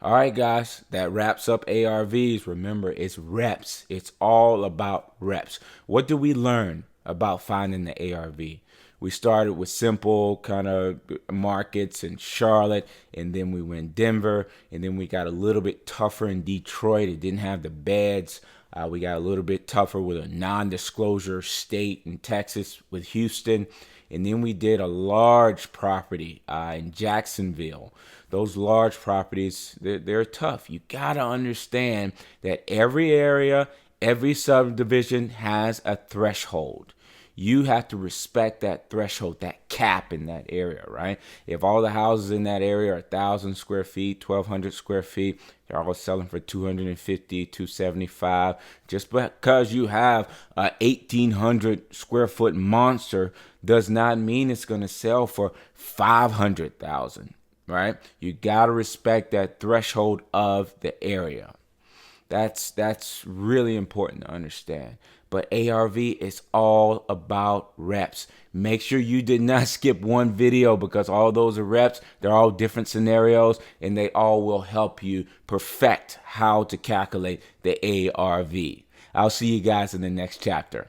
All right, guys, that wraps up ARVs. Remember, it's reps. It's all about reps. What did we learn about finding the ARV? We started with simple kind of markets in Charlotte, and then we went Denver, and then we got a little bit tougher in Detroit. It didn't have the beds. We got a little bit tougher with a non-disclosure state in Texas with Houston. And then we did a large property in Jacksonville. Those large properties, they're tough. You got to understand that every area, every subdivision has a threshold. You have to respect that threshold, that cap in that area, right? If all the houses in that area are 1,000 square feet, 1,200 square feet, they're all selling for 250, 275. Just because you have a 1,800 square foot monster does not mean it's going to sell for 500,000, right? You got to respect that threshold of the area. That's really important to understand. But ARV is all about reps. Make sure you did not skip one video because all those are reps. They're all different scenarios and they all will help you perfect how to calculate the ARV. I'll see you guys in the next chapter.